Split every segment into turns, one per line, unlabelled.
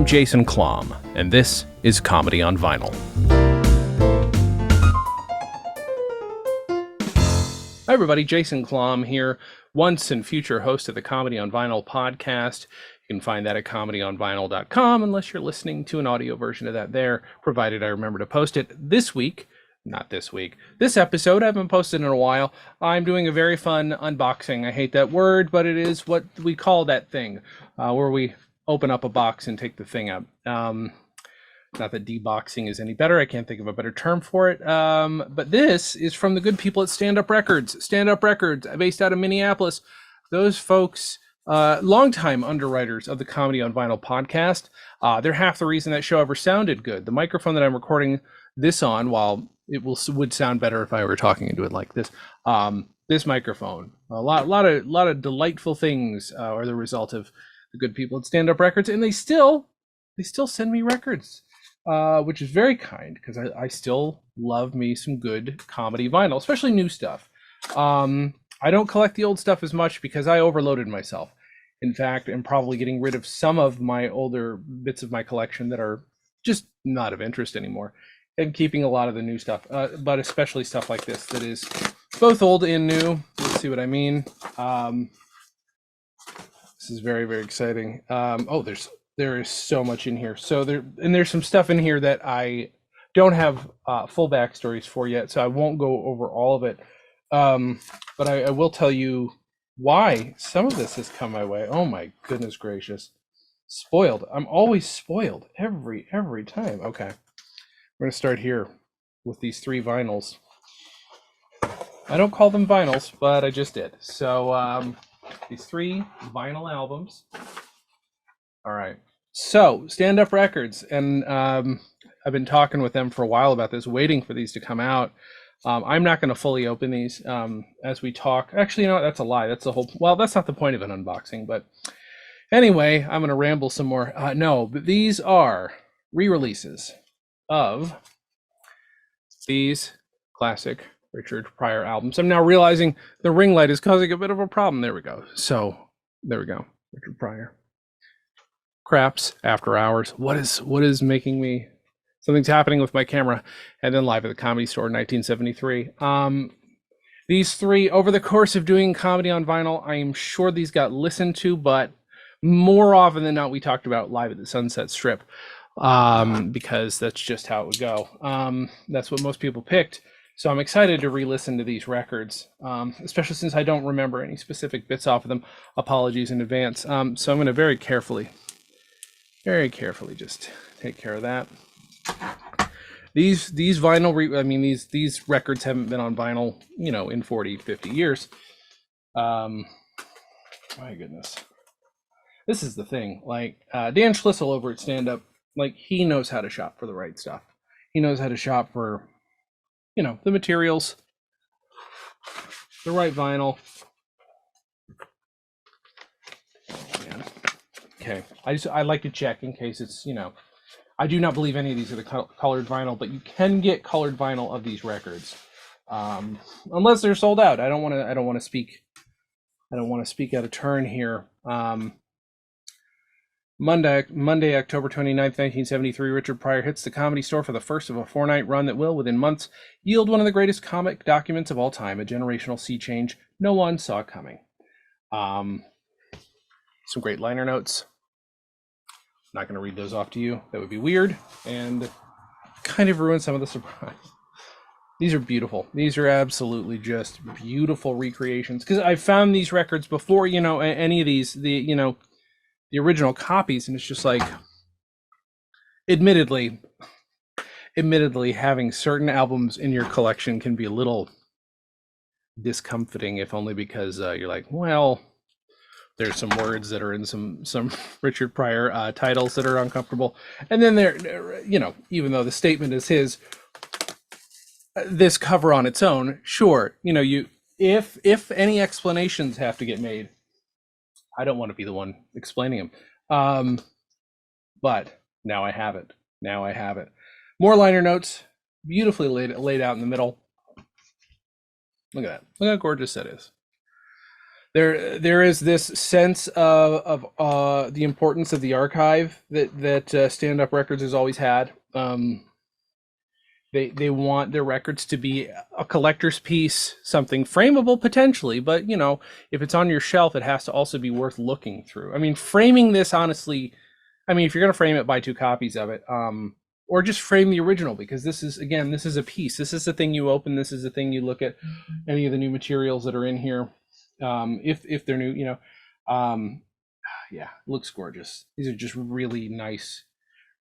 Jason Klamm, and this is Comedy on Vinyl. Hi everybody, Jason Klamm here, once and future host of the Comedy on Vinyl podcast. You can find that at comedyonvinyl.com unless you're listening to an audio version of that there, provided I remember to post it this episode I haven't posted in a while. I'm doing a very fun unboxing. I hate that word, but it is what we call that thing, where we open up a box and take the thing out. Not that deboxing is any better. I can't think of a better term for it. But this is from the good people at Stand Up Records. Stand Up Records, based out of Minneapolis. Those folks, longtime underwriters of the Comedy on Vinyl podcast. They're half the reason that show ever sounded good. The microphone that I'm recording this on, while it would sound better if I were talking into it like this, this microphone, a lot of delightful things are the result of the good people at Stand Up Records, and they still send me records. Which is very kind, because I still love me some good comedy vinyl, especially new stuff. I don't collect the old stuff as much because I overloaded myself. In fact, I'm probably getting rid of some of my older bits of my collection that are just not of interest anymore, and keeping a lot of the new stuff, but especially stuff like this that is both old and new. Let's see what I mean. This is very, very exciting. There is so much in here. So there's some stuff in here that I don't have full backstories for yet, so I won't go over all of it. But I will tell you why some of this has come my way. Oh my goodness gracious. Spoiled. I'm always spoiled every time. Okay. We're gonna start here with these 3 vinyls. I don't call them vinyls, but I just did. So these 3 vinyl albums. All right. So, Stand Up Records, and I've been talking with them for a while about this, waiting for these to come out. I'm not going to fully open these as we talk. Actually, you know what? That's a lie. That's the whole. Well, that's not the point of an unboxing. But anyway, I'm going to ramble some more. No, but these are re-releases of these classic Richard Pryor albums. I'm now realizing the ring light is causing a bit of a problem. There we go. So there we go. Richard Pryor. Craps After Hours. What is making me, something's happening with my camera. And then Live at the Comedy Store, 1973. These 3, over the course of doing Comedy on Vinyl, I am sure these got listened to, but more often than not we talked about Live at the Sunset Strip, because that's just how it would go. That's what most people picked. So I'm excited to re-listen to these records, especially since I don't remember any specific bits off of them. Apologies in advance. So I'm going to very carefully just take care of that. These vinyl, these records haven't been on vinyl, in 40, 50 years. My goodness. This is the thing. Like, Dan Schlissel over at Stand Up, like, he knows how to shop for the right stuff. He knows how to shop for, the materials, the right vinyl. Okay, I like to check in case it's, I do not believe any of these are the colored vinyl, but you can get colored vinyl of these records, unless they're sold out. I don't want to speak out of turn here. Monday, October 29th, 1973, Richard Pryor hits the Comedy Store for the first of a 4-night run that will, within months, yield one of the greatest comic documents of all time, a generational sea change no one saw coming. Some great liner notes. I'm not going to read those off to you. That would be weird and kind of ruin some of the surprise. These are beautiful. These are absolutely just beautiful recreations, because I found these records before, any of these, the original copies, and it's just like, admittedly, having certain albums in your collection can be a little discomforting, if only because you're like, well, there's some words that are in some Richard Pryor titles that are uncomfortable. And then there, even though the statement is his, this cover on its own, sure, if any explanations have to get made, I don't want to be the one explaining them. But now I have it. More liner notes, beautifully laid out in the middle. Look at that. Look how gorgeous that is. There is this sense of the importance of the archive that Stand Up Records has always had. They want their records to be a collector's piece, something frameable potentially, but if it's on your shelf, it has to also be worth looking through. I mean, framing this honestly, I mean, if you're gonna frame it, buy two copies of it, or just frame the original, because this is a piece. This is the thing you open. This is the thing you look at. Any of the new materials that are in here, if they're new, yeah, looks gorgeous. These are just really nice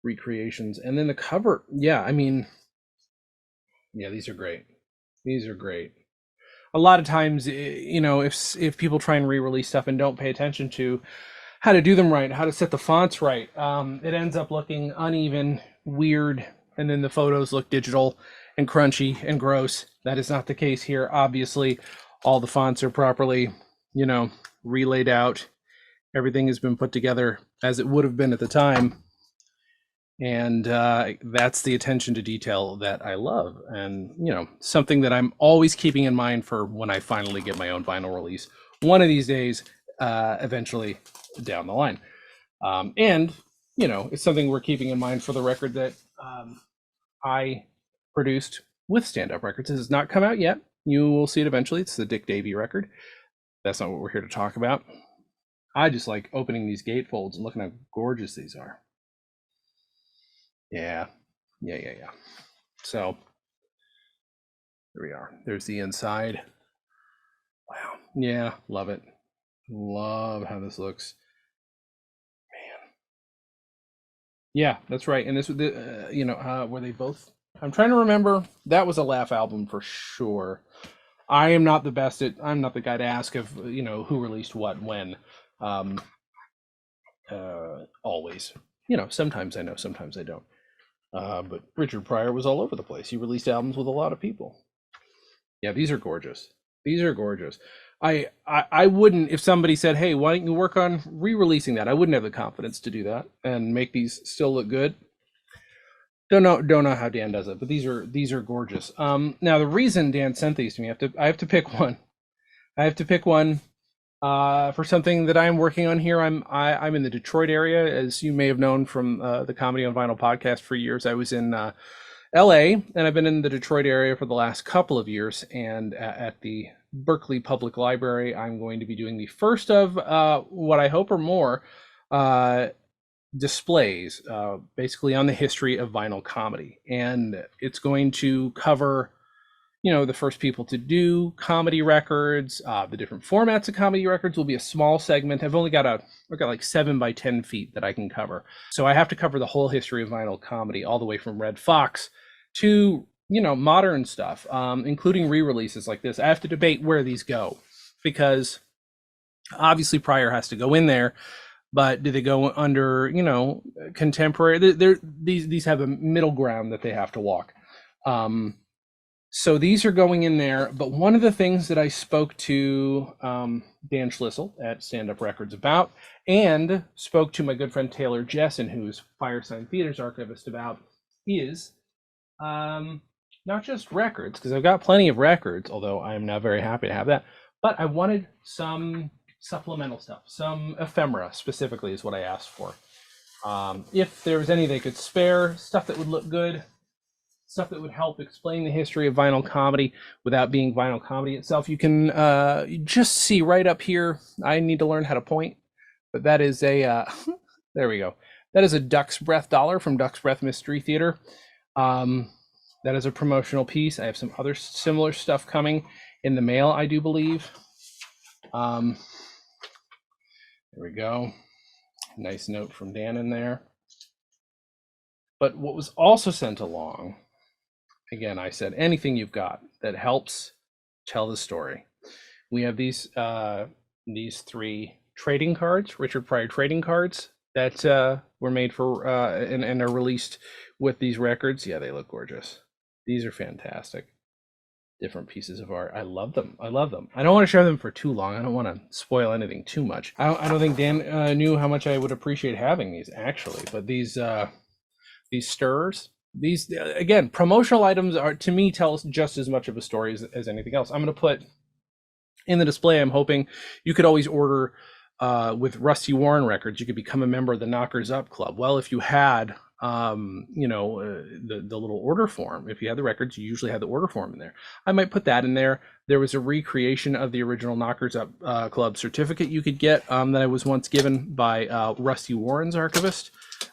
recreations, and then the cover, yeah, I mean. Yeah, these are great. These are great. A lot of times, if people try and re-release stuff and don't pay attention to how to do them right, how to set the fonts right, it ends up looking uneven, weird, and then the photos look digital and crunchy and gross. That is not the case here. Obviously, all the fonts are properly, relaid out. Everything has been put together as it would have been at the time. And that's the attention to detail that I love, and something that I'm always keeping in mind for when I finally get my own vinyl release one of these days, eventually down the line. And it's something we're keeping in mind for the record that I produced with Stand Up Records. It has not come out yet. You will see it eventually. It's the Dick Davey record. That's not what we're here to talk about. I just like opening these gatefolds and looking how gorgeous these are. Yeah. So here we are. There's the inside. Wow. Yeah, love it. Love how this looks. Man. Yeah, that's right. And this was were they both? I'm trying to remember. That was a Laugh album for sure. I'm not the guy to ask of who released what when. Always. Sometimes I know, sometimes I don't. But Richard Pryor was all over the place. He released albums with a lot of people. Yeah, these are gorgeous. These are gorgeous. I wouldn't, if somebody said, "Hey, why don't you work on re-releasing that?" I wouldn't have the confidence to do that and make these still look good. Don't know how Dan does it, but these are gorgeous. Now the reason Dan sent these to me, I have to pick one. I have to pick one. For something that I'm working on here. I'm in the Detroit area, as you may have known from the Comedy on Vinyl podcast for years. I was in LA, and I've been in the Detroit area for the last couple of years. And at the Berkley Public Library, I'm going to be doing the first of what I hope are more displays, basically on the history of vinyl comedy. And it's going to cover the first people to do comedy records, the different formats of comedy records. Will be a small segment. I've got like 7 by 10 feet that I can cover. So I have to cover the whole history of vinyl comedy, all the way from Red Fox to, modern stuff, including re-releases like this. I have to debate where these go, because obviously Pryor has to go in there, but do they go under, contemporary? These have a middle ground that they have to walk. So these are going in there, but one of the things that I spoke to Dan Schlissel at Stand Up Records about, and spoke to my good friend Taylor Jessen, who's Firesign Theater's archivist, about, is not just records, because I've got plenty of records, although I am now very happy to have that, but I wanted some supplemental stuff, some ephemera specifically is what I asked for. If there was any they could spare, stuff that would look good, stuff that would help explain the history of vinyl comedy without being vinyl comedy itself. You can just see right up here. I need to learn how to point, but that is a there we go. That is a Duck's Breath dollar from Duck's Breath Mystery Theater. That is a promotional piece. I have some other similar stuff coming in the mail, I do believe. There we go. Nice note from Dan in there. But what was also sent along, again, I said anything you've got that helps tell the story. We have these 3 trading cards, Richard Pryor trading cards, that were made for and are released with these records. Yeah, they look gorgeous. These are fantastic. Different pieces of art. I love them. I love them. I don't want to show them for too long. I don't want to spoil anything too much. I don't think Dan knew how much I would appreciate having these, actually. But these stirrers, these, again, promotional items are, to me, tell just as much of a story as anything else. I'm going to put In the display, I'm hoping you could always order with Rusty Warren records. You could become a member of the Knockers Up Club. Well, if you had the little order form, if you had the records, you usually had the order form in there. I might put that in there. There was a recreation of the original Knockers Up Club certificate you could get that I was once given by Rusty Warren's archivist,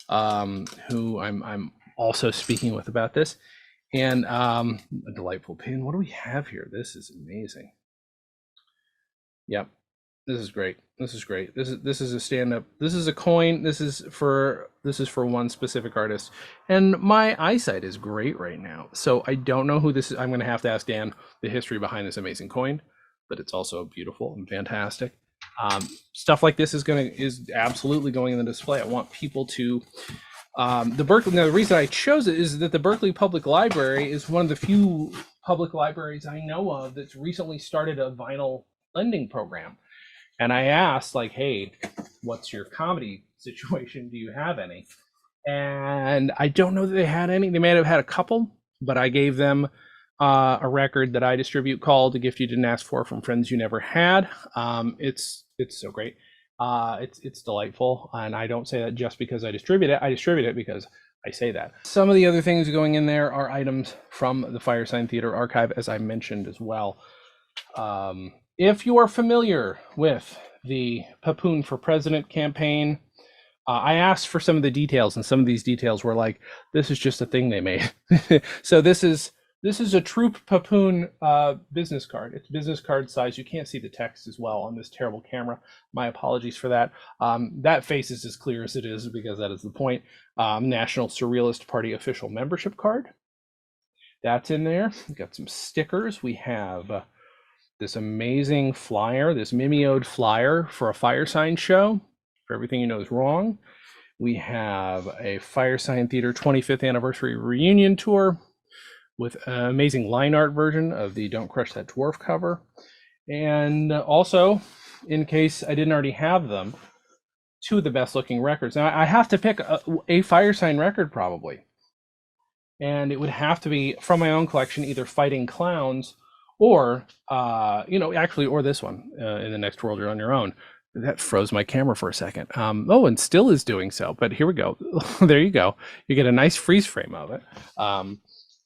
who I'm also speaking with about this. And a delightful pin. What do we have here? This is amazing. Yep, this is great. This is great. This is a stand-up. This is a coin. This is for one specific artist. And my eyesight is great right now, so I don't know who this is. I'm going to have to ask Dan the history behind this amazing coin, but it's also beautiful and fantastic. Stuff like this is absolutely going in the display. I want people to. The Berkley. Now, the reason I chose it is that the Berkeley Public Library is one of the few public libraries I know of that's recently started a vinyl lending program. And I asked, like, hey, what's your comedy situation? Do you have any? And I don't know that they had any. They may have had a couple, but I gave them a record that I distribute called "A Gift You Didn't Ask For" from Friends You Never Had. It's so great. It's delightful, and I don't say that just because I distribute it. I distribute it because I say that. Some of the other things going in there are items from the Firesign Theater archive, as I mentioned as well. If you are familiar with the Papoon for President campaign, I asked for some of the details, and some of these details were like, this is just a thing they made. So this is a true Papoon business card. It's business card size. You can't see the text as well on this terrible camera. My apologies for that. That face is as clear as it is because that is the point. National Surrealist Party official membership card. That's in there. We've got some stickers. We have this amazing flyer, this mimeoed flyer for a Firesign show, for Everything You Know Is Wrong. We have a Firesign Theater 25th anniversary reunion tour with an amazing line art version of the Don't Crush That Dwarf cover. And also, in case I didn't already have them, two of the best looking records. Now I have to pick a Firesign record probably. And it would have to be from my own collection, either Fighting Clowns or, or this one, In the Next World You're on Your Own. That froze my camera for a second. And still is doing so, but here we go. There you go. You get a nice freeze frame of it.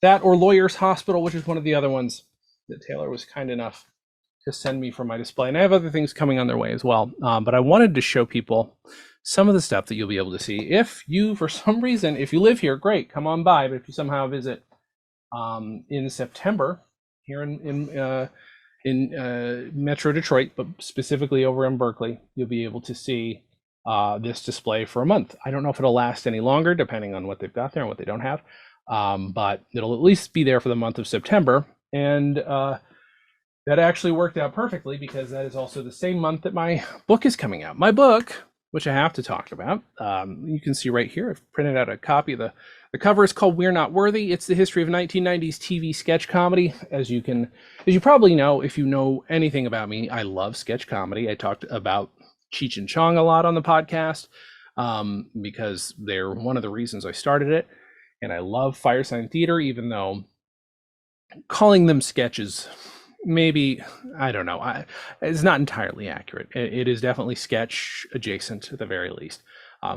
That or Lawyer's Hospital, which is one of the other ones that Taylor was kind enough to send me for my display. And I have other things coming on their way as well. But I wanted to show people some of the stuff that you'll be able to see. If you, for some reason, if you live here, great, come on by. But if you somehow visit in September, here in Metro Detroit, but specifically over in Berkeley, you'll be able to see this display for a month. I don't know if it'll last any longer, depending on what they've got there and what they don't have, but it'll at least be there for the month of September. And that actually worked out perfectly because that is also the same month that my book is coming out. My book, which I have to talk about, you can see right here, I've printed out a copy of the cover is called We're Not Worthy. It's the history of 1990s TV sketch comedy. As you probably know, if you know anything about me, I love sketch comedy. I talked about Cheech and Chong a lot on the podcast because they're one of the reasons I started it. And I love Firesign Theater, even though calling them sketches, maybe, I don't know, it's not entirely accurate. It is definitely sketch adjacent at the very least.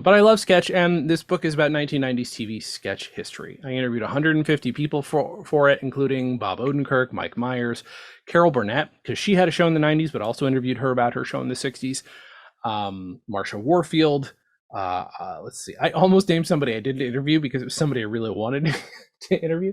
But I love sketch, and this book is about 1990s TV sketch history. I interviewed 150 people for it, including Bob Odenkirk, Mike Myers, Carol Burnett, because she had a show in the 90s, but also interviewed her about her show in the 60s. Marsha Warfield. Let's see. I almost named somebody I didn't interview because it was somebody I really wanted to interview.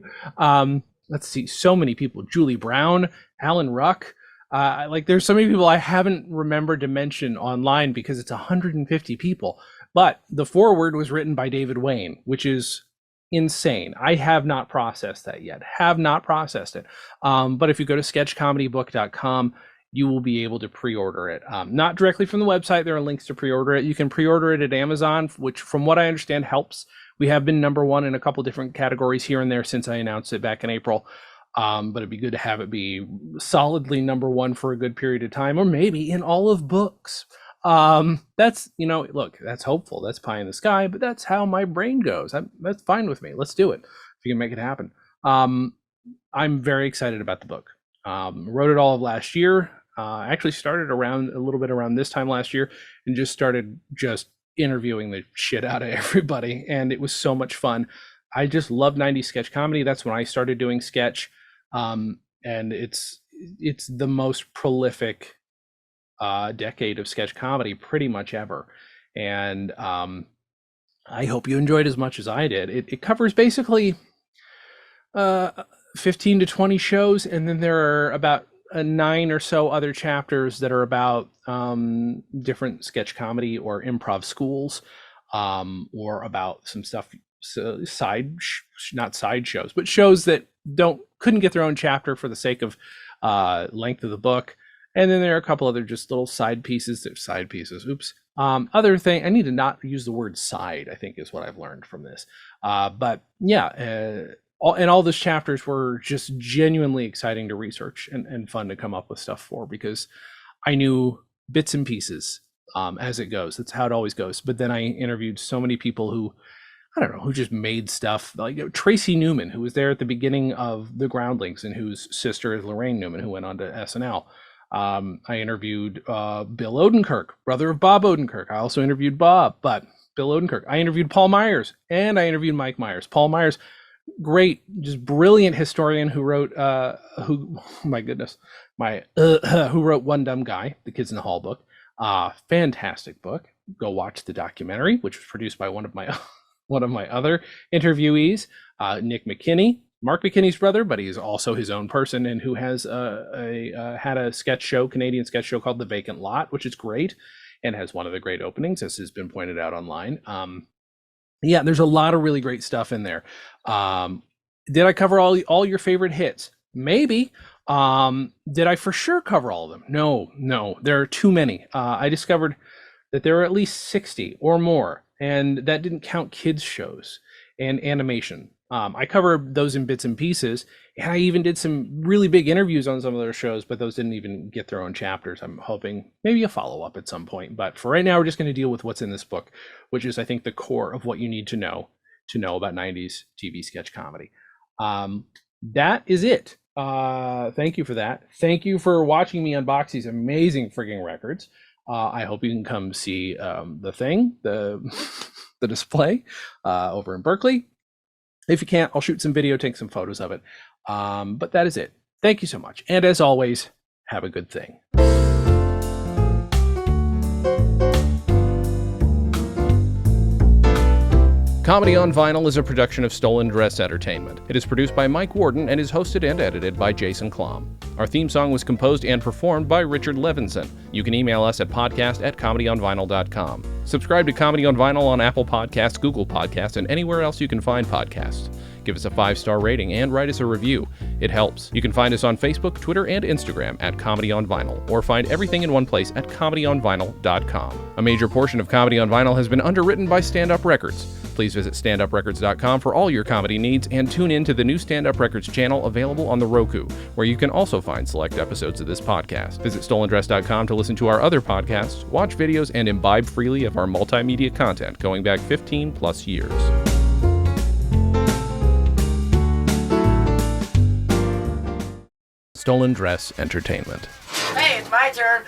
Let's see. So many people. Julie Brown, Alan Ruck. There's so many people I haven't remembered to mention online because it's 150 people. But the foreword was written by David Wayne, which is insane. I have not processed that yet. Have not processed it. But if you go to sketchcomedybook.com, you will be able to pre-order it. Not directly from the website. There are links to pre-order it. You can pre-order it at Amazon, which from what I understand helps. We have been #1 in a couple different categories here and there since I announced it back in April. But it'd be good to have it be solidly #1 for a good period of time, or maybe in all of books. That's, look, that's hopeful. That's pie in the sky, but that's how my brain goes. That's fine with me. Let's do it. If you can make it happen. I'm very excited about the book. Wrote it all of last year. I actually started around a little bit around this time last year and just started interviewing the shit out of everybody. And it was so much fun. I just love 90s sketch comedy. That's when I started doing sketch. And it's the most prolific decade of sketch comedy pretty much ever. And I hope you enjoyed as much as I did. It covers basically 15 to 20 shows, and then there are about 9 or so other chapters that are about different sketch comedy or improv schools, or about some stuff, not side shows, but shows that couldn't get their own chapter for the sake of length of the book. And then there are a couple other just little side pieces. Oops. Other thing, I need to not use the word side, I think is what I've learned from this. But yeah, all those chapters were just genuinely exciting to research and fun to come up with stuff for, because I knew bits and pieces as it goes. That's how it always goes. But then I interviewed so many people who, I don't know, who just made stuff, like Tracy Newman, who was there at the beginning of the Groundlings and whose sister is Lorraine Newman, who went on to SNL. I interviewed Bill Odenkirk, brother of Bob Odenkirk. I also interviewed Bob, but Bill Odenkirk. I interviewed Paul Myers, and I interviewed Mike Myers. Paul Myers, great, just brilliant historian who wrote, who wrote One Dumb Guy, the Kids in the Hall book. Fantastic book. Go watch the documentary, which was produced by one of my other interviewees, Nick McKinney. Mark McKinney's brother, but he's also his own person, and who has had a sketch show, Canadian sketch show called The Vacant Lot, which is great and has one of the great openings, as has been pointed out online. Yeah, there's a lot of really great stuff in there. Did I cover all your favorite hits? Maybe. Did I for sure cover all of them? No, there are too many. I discovered that there are at least 60 or more, and that didn't count kids shows and animation. I cover those in bits and pieces, and I even did some really big interviews on some of those shows, but those didn't even get their own chapters. I'm hoping maybe a follow-up at some point, but for right now, we're just going to deal with what's in this book, which is, I think, the core of what you need to know about 90s TV sketch comedy. That is it. Thank you for that. Thank you for watching me unbox these amazing frigging records. I hope you can come see the display over in Berkley. If you can't, I'll shoot some video, take some photos of it. But that is it. Thank you so much. And as always, have a good thing. Comedy on Vinyl is a production of Stolen Dress Entertainment. It is produced by Mike Warden and is hosted and edited by Jason Klamm. Our theme song was composed and performed by Richard Levinson. You can email us at podcast@comedyonvinyl.com. Subscribe to Comedy on Vinyl on Apple Podcasts, Google Podcasts, and anywhere else you can find podcasts. Give us a 5-star rating and write us a review. It helps. You can find us on Facebook, Twitter, and Instagram at Comedy on Vinyl, or find everything in one place at comedyonvinyl.com. A major portion of Comedy on Vinyl has been underwritten by Stand Up Records. Please visit standuprecords.com for all your comedy needs, and tune in to the new Stand Up Records channel available on the Roku, where you can also find select episodes of this podcast. Visit stolendress.com to listen to our other podcasts, watch videos, and imbibe freely of our multimedia content going back 15 plus years. Stolen Dress Entertainment.
Hey, it's my turn.